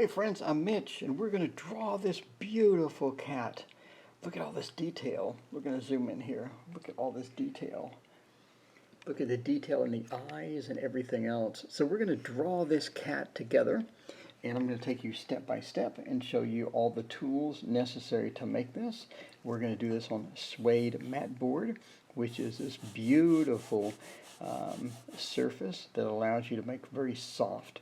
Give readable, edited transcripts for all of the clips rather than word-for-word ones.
Hey friends, I'm Mitch, and we're going to draw this beautiful cat. Look at all this detail. We're going to zoom in here. Look at all this detail. Look at the detail in the eyes and everything else. So we're going to draw this cat together, and I'm going to take you step by step and show you all the tools necessary to make this. We're going to do this on suede matboard, which is this beautiful surface that allows you to make very soft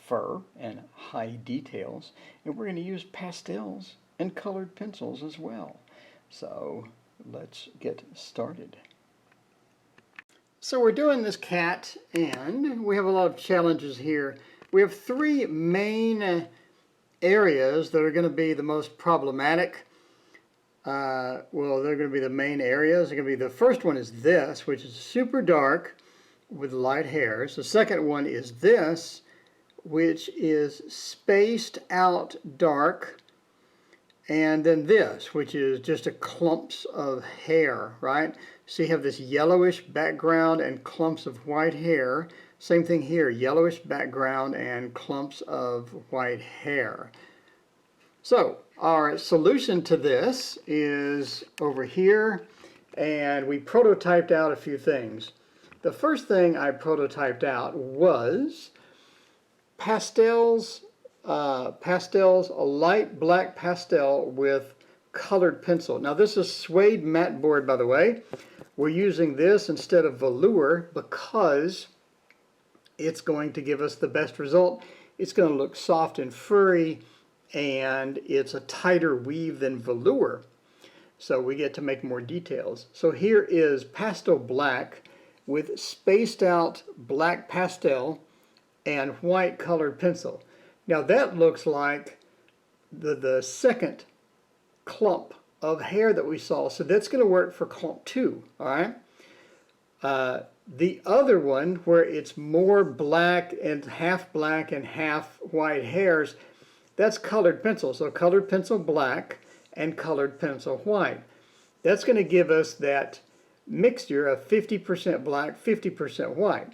fur and high details, and we're going to use pastels and colored pencils as well. So let's get started. So we're doing this cat, and we have a lot of challenges here. We have three main areas that are going to be the most problematic. Well, they're going to be the main areas. They're going to be, the first one is this, which is super dark with light hairs. The second one is this, which is spaced out dark, and then this, which is just a clumps of hair, right? So you have this yellowish background and clumps of white hair. Same thing here, yellowish background and clumps of white hair. So our solution to this is over here, and we prototyped out a few things. The first thing I prototyped out was pastels, a light black pastel with colored pencil. Now this is suede matte board, by the way. We're using this instead of velour because it's going to give us the best result. It's going to look soft and furry, and it's a tighter weave than velour. So we get to make more details. So here is pastel black with spaced out black pastel and white colored pencil. Now that looks like the second clump of hair that we saw, so that's going to work for clump 2, all right? The other one, where it's more black and half white hairs, that's colored pencil. So colored pencil black and colored pencil white. That's going to give us that mixture of 50% black, 50% white.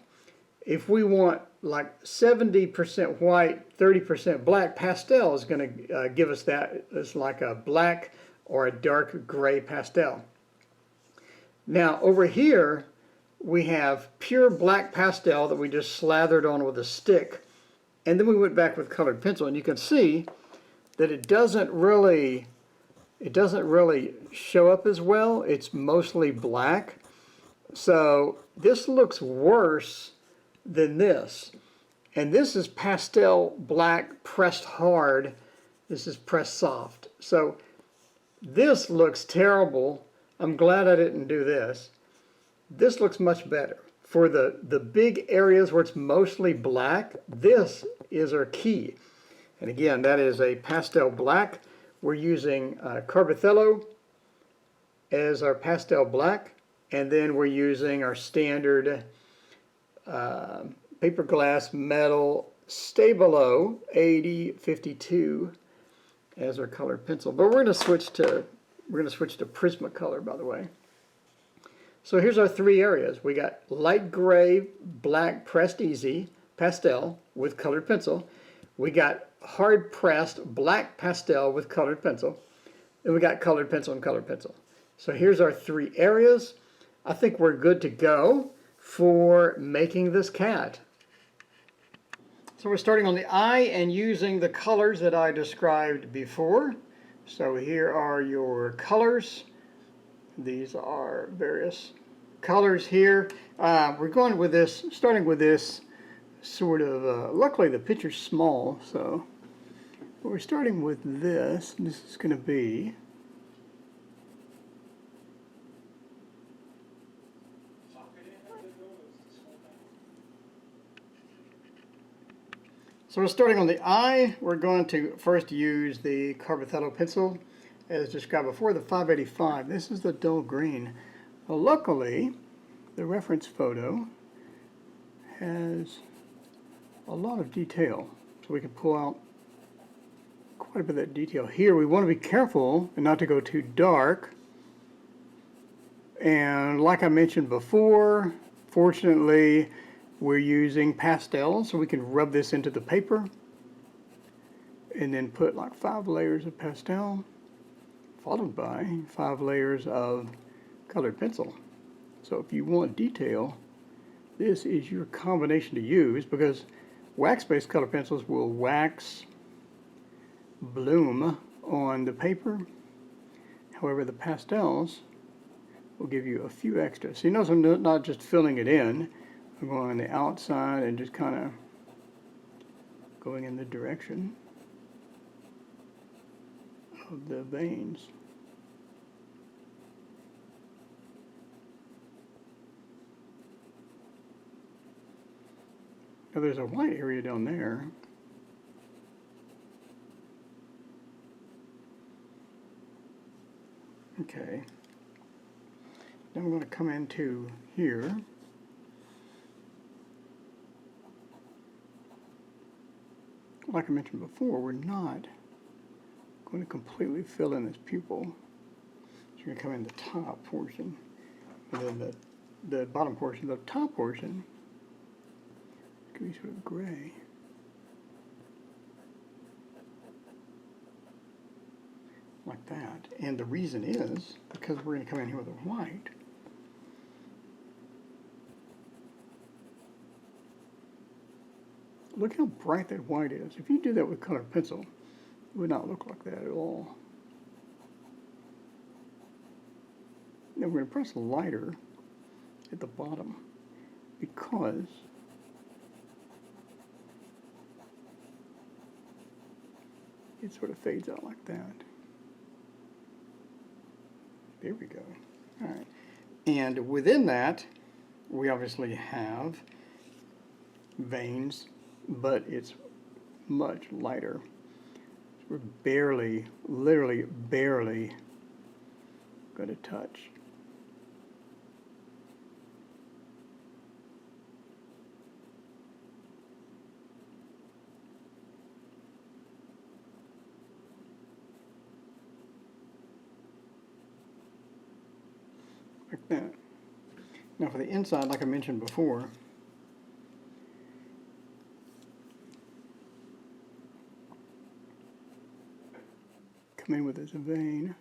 If we want like 70% white, 30% black, pastel is going to give us that. It's like a black or a dark gray pastel. Now over here we have pure black pastel that we just slathered on with a stick, and then we went back with colored pencil, and you can see that it doesn't really show up as well. It's mostly black. So this looks worse than this. And this is pastel black pressed hard. This is pressed soft. So this looks terrible. I'm glad I didn't do this. This looks much better. For the big areas where it's mostly black, this is our key. And again, that is a pastel black. We're using Carbothello as our pastel black, and then we're using our standard paper glass metal Stabilo 8052 as our colored pencil. But we're going to switch to Prismacolor, by the way. So here's our three areas. We got light gray, black pressed easy pastel with colored pencil. We got hard pressed black pastel with colored pencil. Then we got colored pencil and colored pencil. So here's our three areas. I think we're good to go for making this cat. So we're starting on the eye and using the colors that I described before. So here are your colors. These are various colors here. We're going with this, starting with this sort of, luckily the picture's small, so we're starting with this. This is going to be So we're starting on the eye. We're going to first use the Carbothello pencil as described before, the 585. This is the dull green. Well, luckily, the reference photo has a lot of detail, so we can pull out quite a bit of that detail. Here we want to be careful and not to go too dark. And like I mentioned before, fortunately, we're using pastels, so we can rub this into the paper and then put like 5 layers of pastel, followed by 5 layers of colored pencil. So if you want detail, this is your combination to use, because wax-based color pencils will wax bloom on the paper. However, the pastels will give you a few extras. So you notice I'm not just filling it in. I'm going on the outside and just kind of going in the direction of the veins. Now there's a white area down there. Okay. Then we're going to come into here. Like I mentioned before, we're not going to completely fill in this pupil. So you're going to come in the top portion, and then the bottom portion, the top portion, it's going to be sort of gray. Like that. And the reason is because we're going to come in here with a white. Look how bright that white is. If you do that with colored pencil, it would not look like that at all. Now we're going to press lighter at the bottom because it sort of fades out like that. There we go. All right. And within that, we obviously have veins, but it's much lighter. We're barely, literally barely going to touch. Like that. Now for the inside, like I mentioned before, come in with this vein.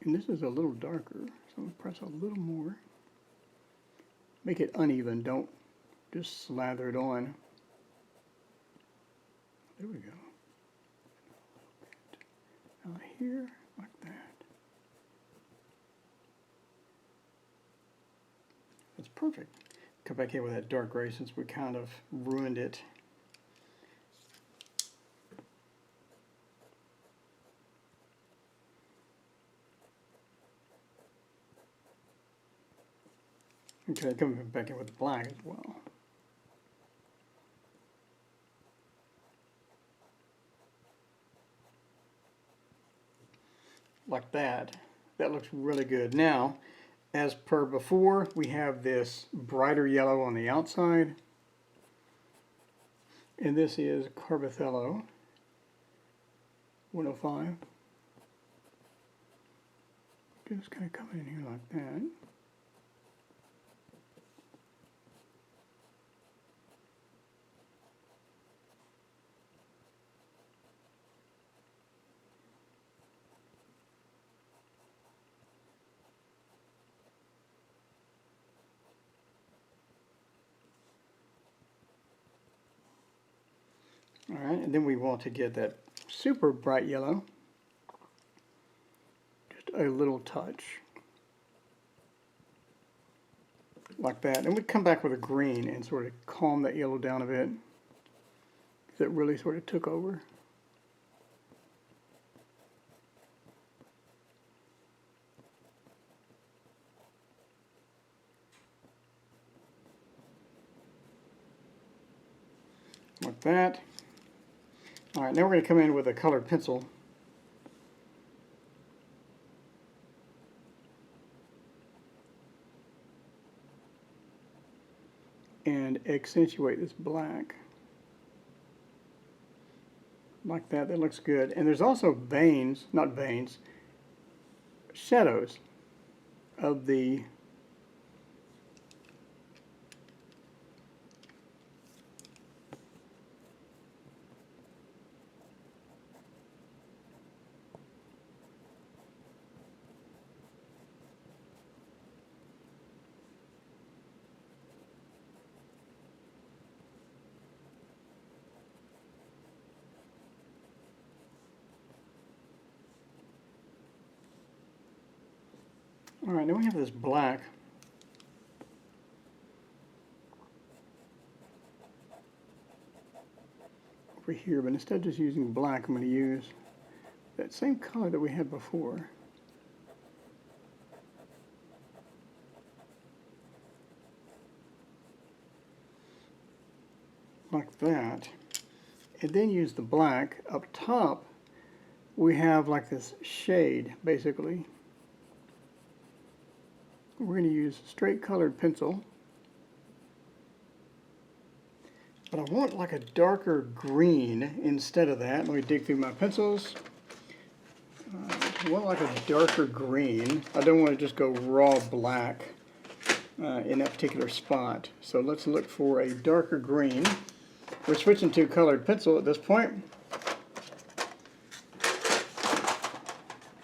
And this is a little darker, so I'm going to press a little more. Make it uneven, don't just slather it on. There we go. Out here, like that. That's perfect. Come back here with that dark gray since we kind of ruined it. Okay, come back in with black as well. Like that. That looks really good. Now, as per before, we have this brighter yellow on the outside. And this is Carbothello 105. Just kind of come in here like that. All right, and then we want to get that super bright yellow. Just a little touch. Like that. And we come back with a green and sort of calm that yellow down a bit, because it really sort of took over. Like that. All right, now we're going to come in with a colored pencil. And accentuate this black. like that. That looks good. And there's also veins, not veins, shadows of the all right, now we have this black. Over here, but instead of just using black, I'm going to use that same color that we had before. Like that. And then use the black. Up top, we have like this shade, basically. We're going to use straight colored pencil. But I want like a darker green instead of that. Let me dig through my pencils. I want like a darker green. I don't want to just go raw black in that particular spot. So let's look for a darker green. We're switching to colored pencil at this point.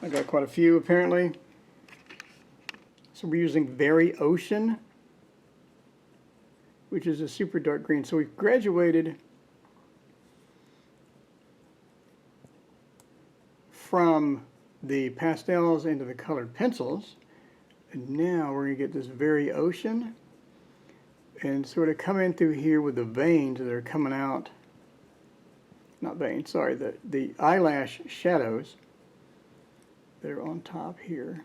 I got quite a few apparently. So we're using Very Ocean, which is a super dark green. So we've graduated from the pastels into the colored pencils. And now we're going to get this Very Ocean and sort of come in through here with the veins that are coming out. Not veins, sorry, the eyelash shadows that are on top here.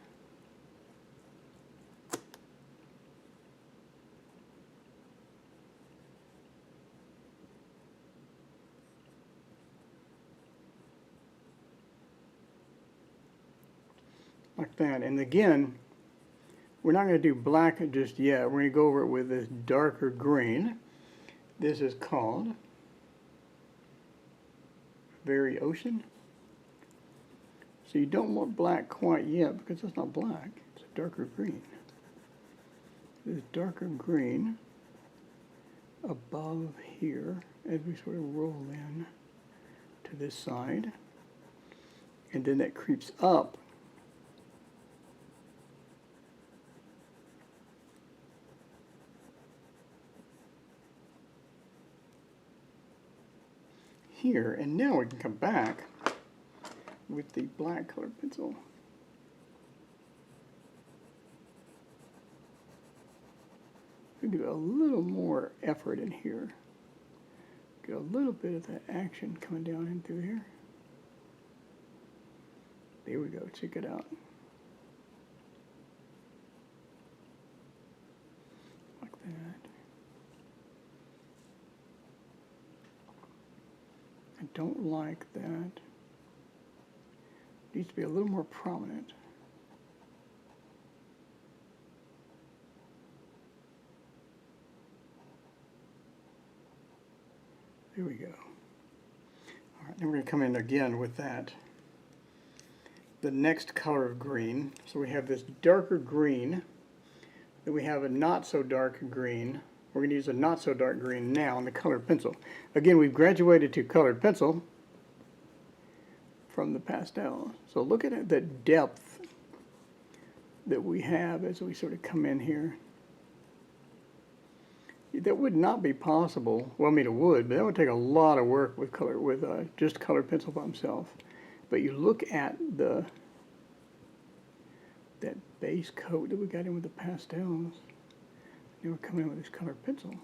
Like that. And again, we're not going to do black just yet. We're going to go over it with this darker green. This is called Very Ocean. So you don't want black quite yet because it's not black. It's a darker green. This darker green above here as we sort of roll in to this side. And then that creeps up here, and now we can come back with the black colored pencil. We do a little more effort in here. Get a little bit of that action coming down in through here. There we go, check it out. Like that. I don't like that. It needs to be a little more prominent. There we go. All right, then we're going to come in again with that. The next color of green. So we have this darker green. Then we have a not so dark green. We're going to use a not so dark green now on the colored pencil. Again, we've graduated to colored pencil from the pastel. So look at the depth that we have as we sort of come in here. That would not be possible. Well, I mean, it would, but that would take a lot of work with color, with just colored pencil by himself. But you look at that base coat that we got in with the pastels. Now we're coming in with this colored pencil.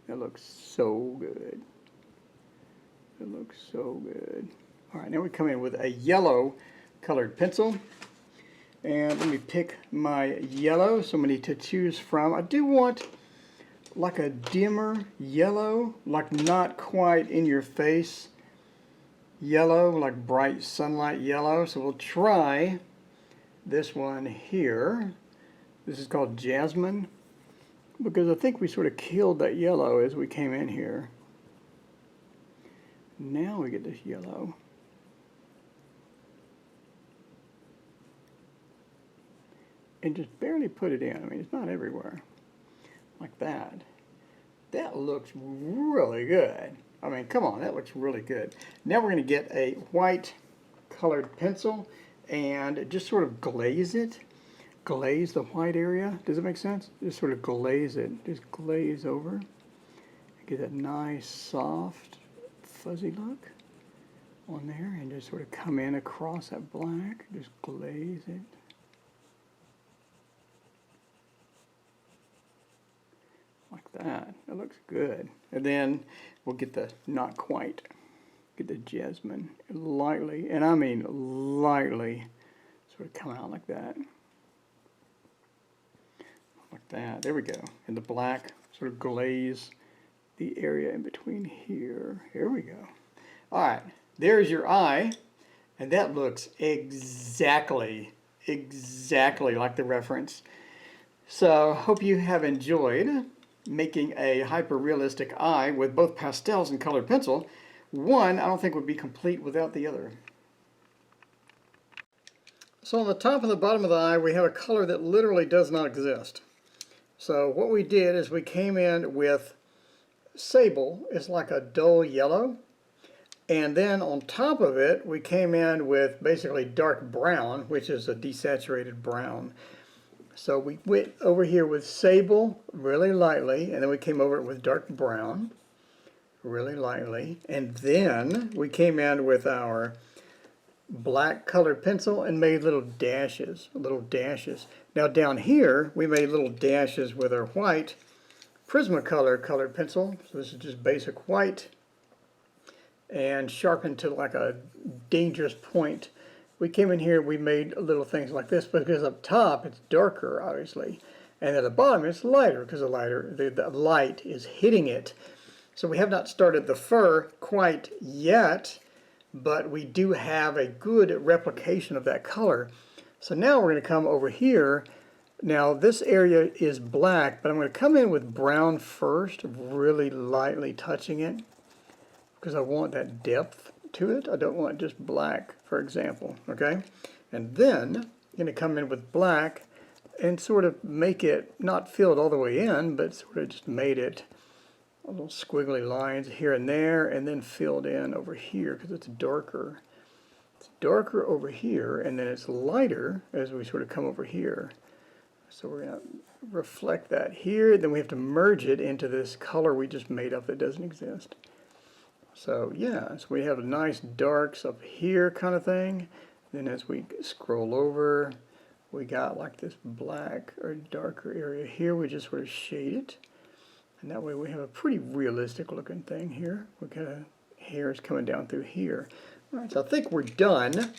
That looks so good. It looks so good. All right, now we come in with a yellow colored pencil. And let me pick my yellow, so many to choose from. I do want like a dimmer yellow, like not quite in your face yellow, like bright sunlight yellow. So we'll try this one here. This is called Jasmine, because I think we sort of killed that yellow as we came in here. Now we get this yellow. And just barely put it in. I mean, it's not everywhere. Like that. That looks really good. I mean, come on, that looks really good. Now we're going to get a white colored pencil and just sort of glaze it. Glaze the white area. Does it make sense? Just sort of glaze it. Just glaze over. Get that nice, soft, fuzzy look on there, and just sort of come in across that black. Just glaze it. Like that. It looks good. And then we'll get the not quite. Get the jasmine lightly, and I mean lightly, sort of come out like that. Like that. There we go. And the black sort of glaze the area in between here. Here we go. Alright, there's your eye, and that looks exactly like the reference. So, hope you have enjoyed making a hyper-realistic eye with both pastels and colored pencil. One, I don't think would be complete without the other. So on the top and the bottom of the eye, we have a color that literally does not exist. So what we did is we came in with sable. It's like a dull yellow. And then on top of it, we came in with basically dark brown, which is a desaturated brown. So we went over here with sable really lightly, and then we came over it with dark brown really lightly. And then we came in with our black colored pencil and made little dashes, Now down here, we made little dashes with our white Prismacolor colored pencil. So this is just basic white and sharpened to like a dangerous point. We came in here, we made little things like this because up top it's darker, obviously. And at the bottom it's lighter because the light is hitting it. So we have not started the fur quite yet, but we do have a good replication of that color. So now we're going to come over here. Now this area is black, but I'm going to come in with brown first, really lightly touching it, because I want that depth to it. I don't want just black, for example, okay? And then I'm going to come in with black and sort of make it, not fill it all the way in, but sort of just made it little squiggly lines here and there, and then filled in over here because it's darker. It's darker over here, and then it's lighter as we sort of come over here. So we're going to reflect that here, then we have to merge it into this color we just made up that doesn't exist. So yeah, so we have nice darks up here kind of thing. Then as we scroll over, we got like this black or darker area here. We just sort of shade it. And that way we have a pretty realistic looking thing here. We got hairs coming down through here. All right, so I think we're done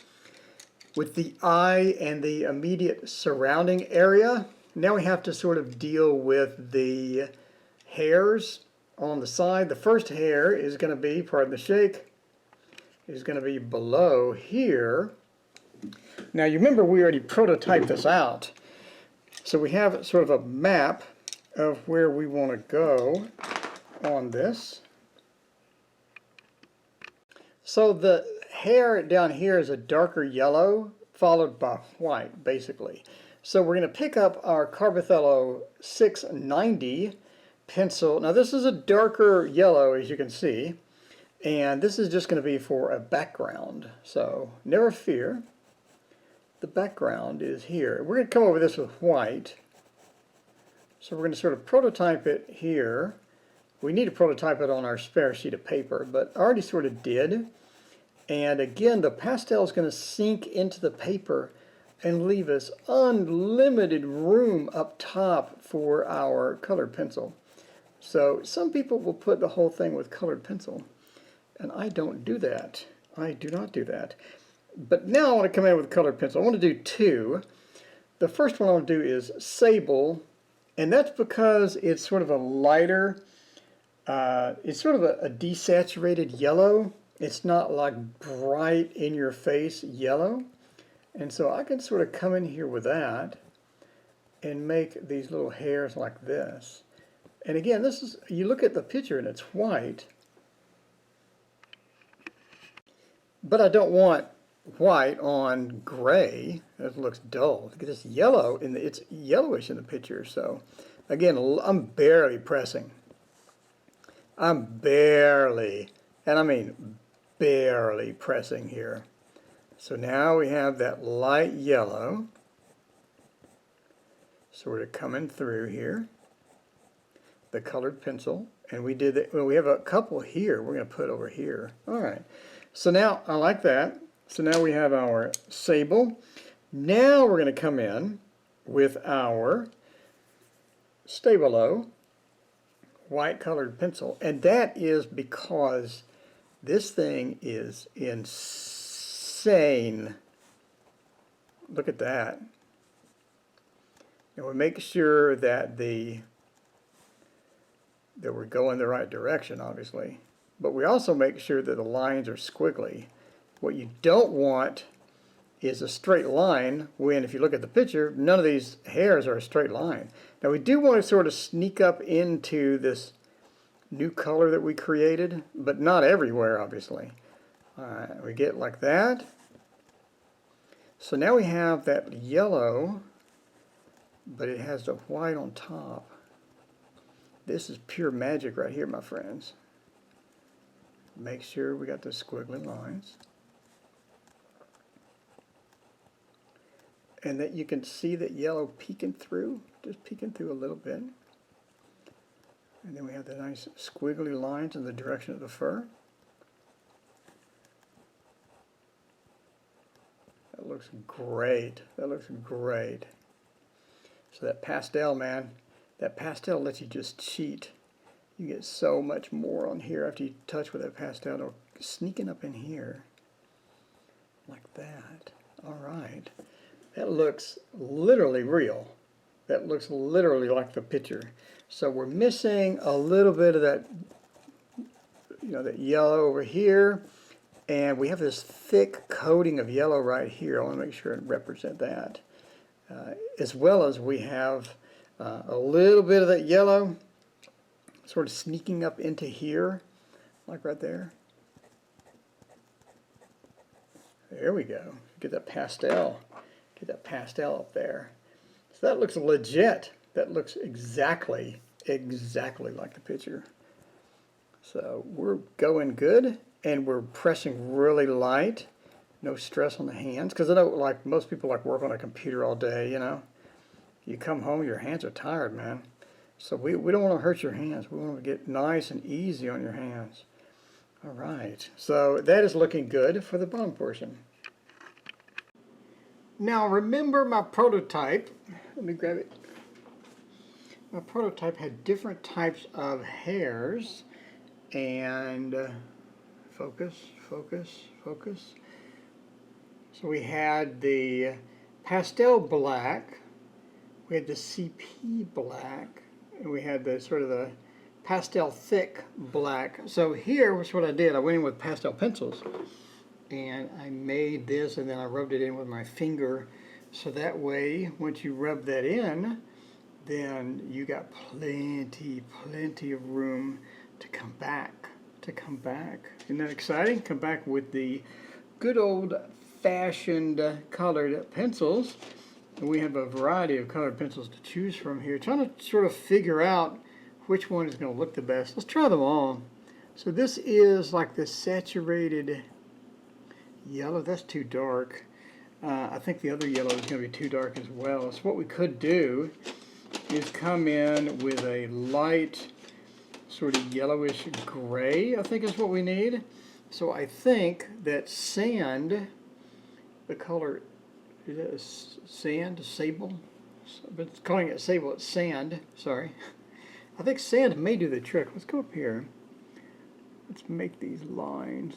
with the eye and the immediate surrounding area. Now we have to sort of deal with the hairs on the side. The first hair is going to be, pardon the shake, is going to be below here. Now you remember we already prototyped this out. So we have sort of a map of where we want to go on this. So the hair down here is a darker yellow followed by white, basically. So we're going to pick up our Carbothello 690 pencil. Now this is a darker yellow, as you can see, and this is just going to be for a background. So never fear, the background is here. We're going to come over this with white. So we're going to sort of prototype it here. We need to prototype it on our spare sheet of paper, but I already sort of did. And again, the pastel is going to sink into the paper and leave us unlimited room up top for our colored pencil. So some people will put the whole thing with colored pencil, and I don't do that. I do not do that. But now I want to come in with colored pencil. I want to do two. The first one I want to do is sable. And that's because it's sort of a lighter, it's sort of a desaturated yellow. It's not like bright in your face yellow. And so I can sort of come in here with that and make these little hairs like this. And again, this is, you look at the picture and it's white. but I don't want white on gray. It looks dull. Look at this yellow, it's yellowish in the picture. So again, I'm barely pressing. I'm barely, and I mean barely pressing here. So now we have that light yellow sort of coming through here, the colored pencil, and we did that. Well, we have a couple here we're going to put over here. All right, so now I like that. So now we have our sable. Now we're going to come in with our Stabilo white colored pencil, and that is because this thing is insane. Look at that. And we make sure that we're going the right direction, obviously. But we also make sure that the lines are squiggly. What you don't want is a straight line when, if you look at the picture, none of these hairs are a straight line. Now we do want to sort of sneak up into this new color that we created, but not everywhere, obviously. All right, we get like that. So now we have that yellow, but it has the white on top. This is pure magic right here, my friends. Make sure we got the squiggly lines. And that you can see that yellow peeking through, just peeking through a little bit. And then we have the nice squiggly lines in the direction of the fur. That looks great. That looks great. So that pastel, man, that pastel lets you just cheat. You get so much more on here after you touch with that pastel. It'll sneaking up in here like that. All right. That looks literally real. That looks literally like the picture. So we're missing a little bit of that, that yellow over here. And we have this thick coating of yellow right here. I want to make sure and represent that. As well as we have a little bit of that yellow sort of sneaking up into here, like right there. There we go. Get that pastel. Get that pastel up there. So that looks legit. That looks exactly like the picture. So we're going good, and we're pressing really light. No stress on the hands, because I know like most people like work on a computer all day, You come home, your hands are tired, man. So we don't want to hurt your hands. We want to get nice and easy on your hands. All right, so that is looking good for the bottom portion. Now remember my prototype. Let me grab it. My prototype had different types of hairs, and focus. So we had the pastel black, we had the CP black, and we had the sort of the pastel thick black. So here was what I did. I went in with pastel pencils, and I made this, and then I rubbed it in with my finger. So that way, once you rub that in, then you got plenty of room to come back. Isn't that exciting? Come back with the good old-fashioned colored pencils. And we have a variety of colored pencils to choose from here. Trying to sort of figure out which one is going to look the best. Let's try them all. So this is like the saturated yellow. That's too dark. I think the other yellow is going to be too dark as well. So what we could do is come in with a light sort of yellowish gray, I think is what we need. So I think that sand, the color, is that sand, sable? I've been calling it sable, it's sand, sorry. I think sand may do the trick. Let's go up here. Let's make these lines.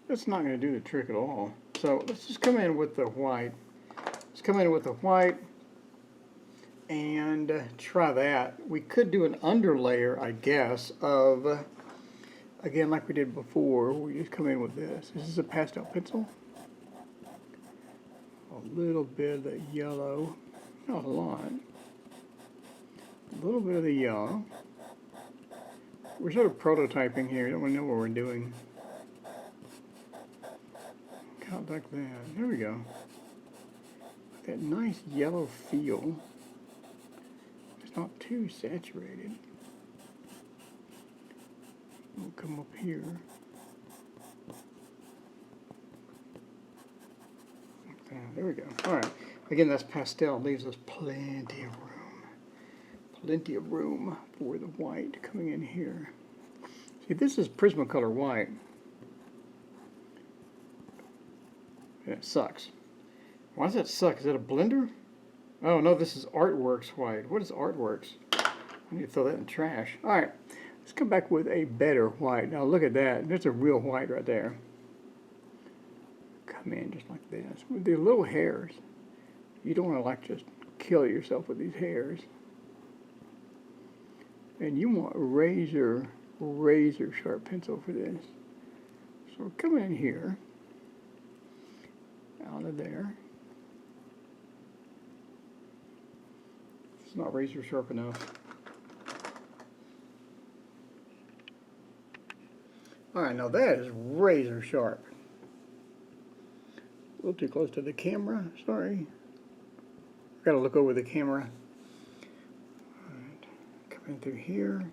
That's not going to do the trick at all. So let's just come in with the white. Let's come in with the white and try that. We could do an underlayer, I guess, of, again, like we did before. We just come in with this. This is a pastel pencil. A little bit of the yellow, not a lot. A little bit of the yellow. We're sort of prototyping here. Don't really know what we're doing. Kind of like that. There we go. That nice yellow feel. It's not too saturated. We'll come up here. Like that. There we go. All right. Again, that's pastel. Leaves us plenty of room. Plenty of room for the white coming in here. See, this is Prismacolor white. And it sucks. Why does that suck? Is that a blender? Oh no, this is Artworks white. What is Artworks? I need to throw that in the trash. Alright, let's come back with a better white. Now look at that. There's a real white right there. Come in just like this. With these little hairs. You don't want to like just kill yourself with these hairs. And you want a razor sharp pencil for this. So we're coming in here, out of there. It's not razor sharp enough. Alright, now that is razor sharp. A little too close to the camera, sorry. Gotta look over the camera. Coming through here.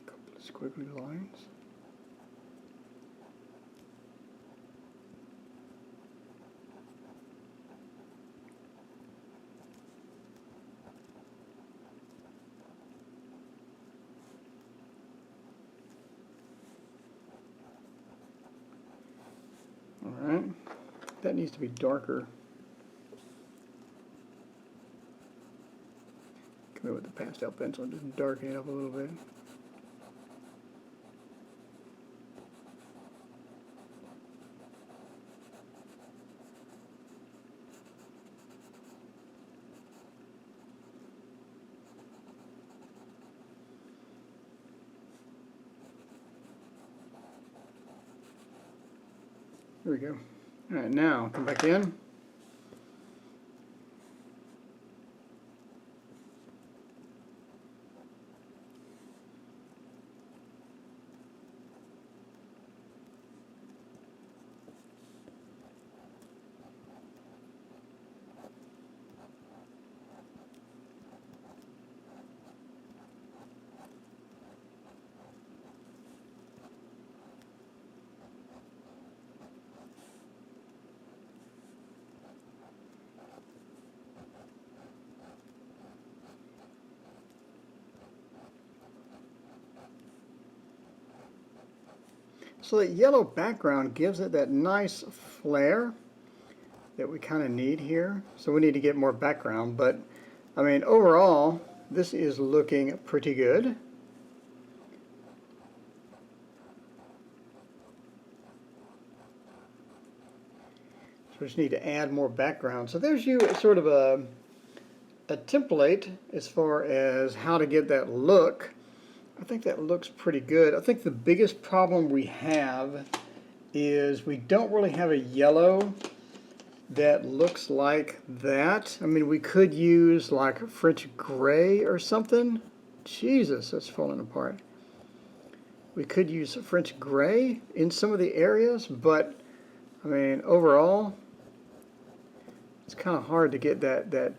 A couple of squiggly lines. Alright, that needs to be darker. Come in with the pastel pencil and just darken it up a little bit. There we go. Alright, now come back in. So that yellow background gives it that nice flare that we kind of need here. So we need to get more background, but I mean overall this is looking pretty good. So we just need to add more background. So there's you sort of a template as far as how to get that look. I think that looks pretty good. I think the biggest problem we have is we don't really have a yellow that looks like that. I mean, we could use like French gray or something. Jesus, that's falling apart. We could use French gray in some of the areas, but I mean, overall, it's kind of hard to get that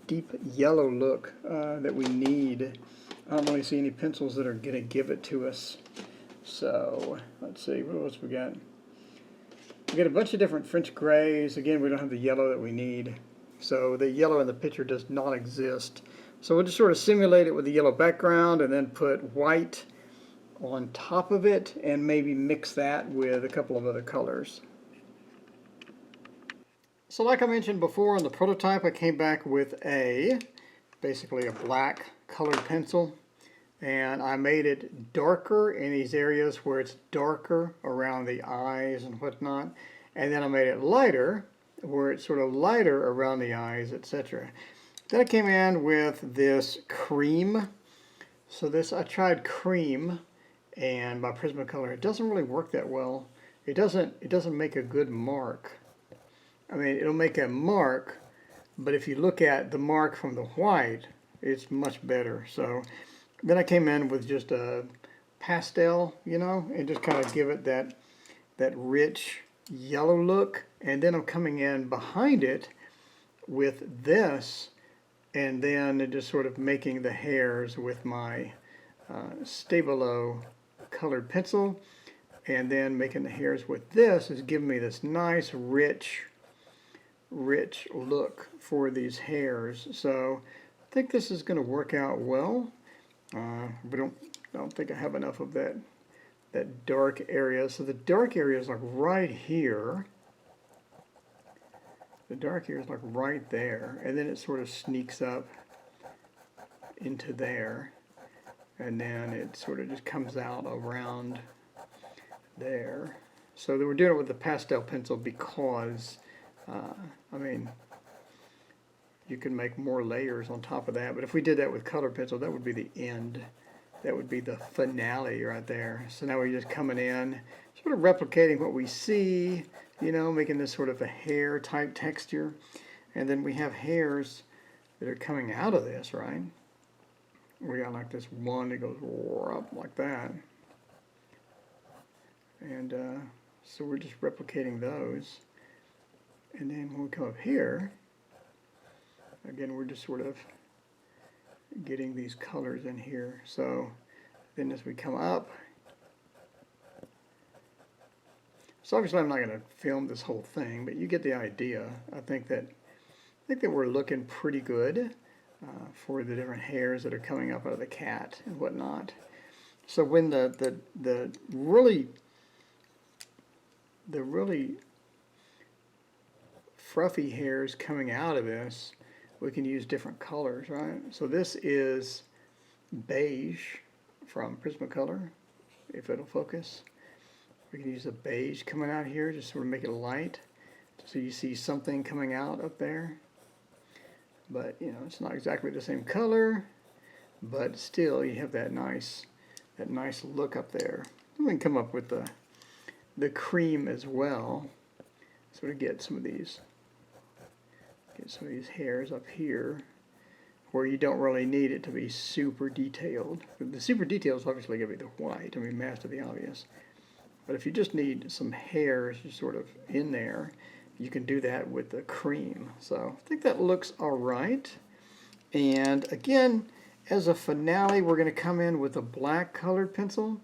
deep yellow look that we need. I don't really see any pencils that are going to give it to us. So, let's see, what else we got? We got a bunch of different French grays. Again, we don't have the yellow that we need. So, the yellow in the picture does not exist. So, we'll just sort of simulate it with the yellow background and then put white on top of it and maybe mix that with a couple of other colors. So, like I mentioned before in the prototype, I came back with basically a black colored pencil, and I made it darker in these areas where it's darker around the eyes and whatnot, and then I made it lighter where it's sort of lighter around the eyes, etc. Then I came in with this cream. So this, I tried cream and by Prismacolor. It doesn't really work that well. It doesn't make a good mark. I mean, it'll make a mark, but if you look at the mark from the white, it's much better. So then I came in with just a pastel, you know, and just kind of give it that rich yellow look. And then I'm coming in behind it with this, and then just sort of making the hairs with my Stabilo colored pencil, and then making the hairs with this is giving me this nice rich look for these hairs. So I think this is going to work out well. But I don't think I have enough of that dark area. So the dark area is like right here. The dark area is like right there, and then it sort of sneaks up into there, and then it sort of just comes out around there. So we're doing it with the pastel pencil because, I mean, you can make more layers on top of that, but if we did that with color pencil, that would be the end. That would be the finale right there. So now we're just coming in, sort of replicating what we see, you know, making this sort of a hair type texture. And then we have hairs that are coming out of this, right? We got like this one that goes up like that. And so we're just replicating those. And then when we come up here, again, we're just sort of getting these colors in here. So then as we come up, so obviously I'm not going to film this whole thing, but you get the idea. I think that we're looking pretty good for the different hairs that are coming up out of the cat and whatnot. So when the really fluffy hairs coming out of this, we can use different colors, right? So this is beige from Prismacolor, if it'll focus. We can use a beige coming out here, just sort of make it light, so you see something coming out up there. But you know, it's not exactly the same color, but still you have that nice look up there. We can come up with the cream as well, sort of get some of these hairs up here where you don't really need it to be super detailed. The super detail is obviously going to be the white, I mean, mask to the obvious. But if you just need some hairs just sort of in there, you can do that with the cream. So I think that looks all right. And again, as a finale, we're going to come in with a black colored pencil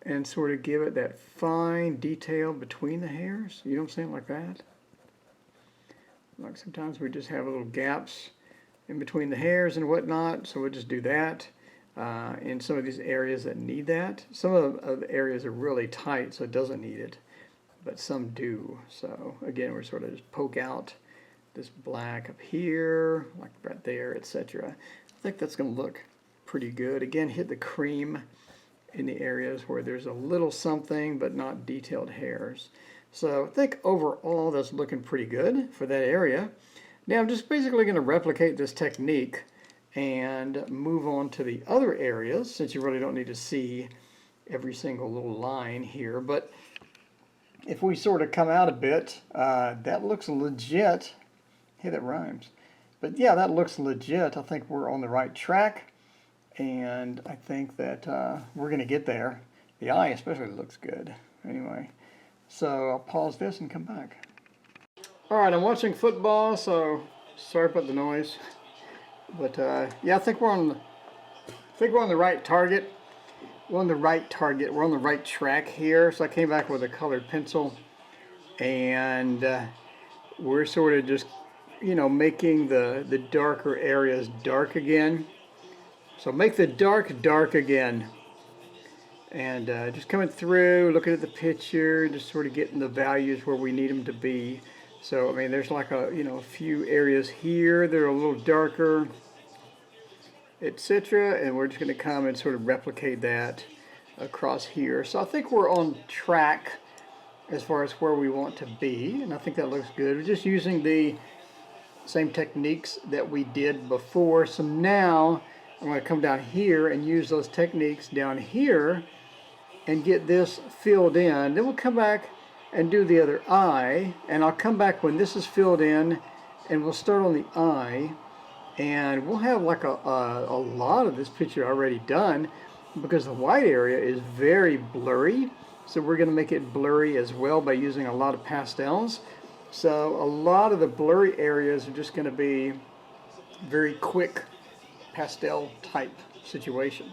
and sort of give it that fine detail between the hairs. You know what I'm saying, like that? Like sometimes we just have little gaps in between the hairs and whatnot, so we'll just do that in some of these areas that need that. Some of the areas are really tight, so it doesn't need it, but some do. So again, we're sort of just poke out this black up here, like right there, etc. I think that's going to look pretty good. Again, hit the cream in the areas where there's a little something, but not detailed hairs. So I think overall that's looking pretty good for that area. Now I'm just basically going to replicate this technique and move on to the other areas, since you really don't need to see every single little line here. But if we sort of come out a bit, that looks legit. Hey, that rhymes. But yeah, that looks legit. I think we're on the right track, and I think that we're going to get there. The eye especially looks good. Anyway, so I'll pause this and come back. All right, I'm watching football, so sorry about the noise. But yeah, I think we're on the right target. We're on the right target. We're on the right track here. So I came back with a colored pencil, and we're sort of just, you know, making the darker areas dark again. So make the dark again, and just coming through, looking at the picture, just sort of getting the values where we need them to be. So I mean, there's like a few areas here that are a little darker, etc. And we're just going to come and sort of replicate that across here. So I think we're on track as far as where we want to be, and I think that looks good. We're just using the same techniques that we did before. So now I'm going to come down here and use those techniques down here and get this filled in. Then we'll come back and do the other eye, and I'll come back when this is filled in and we'll start on the eye, and we'll have like a lot of this picture already done because the white area is very blurry. So we're going to make it blurry as well by using a lot of pastels. So a lot of the blurry areas are just going to be very quick pastel type situation.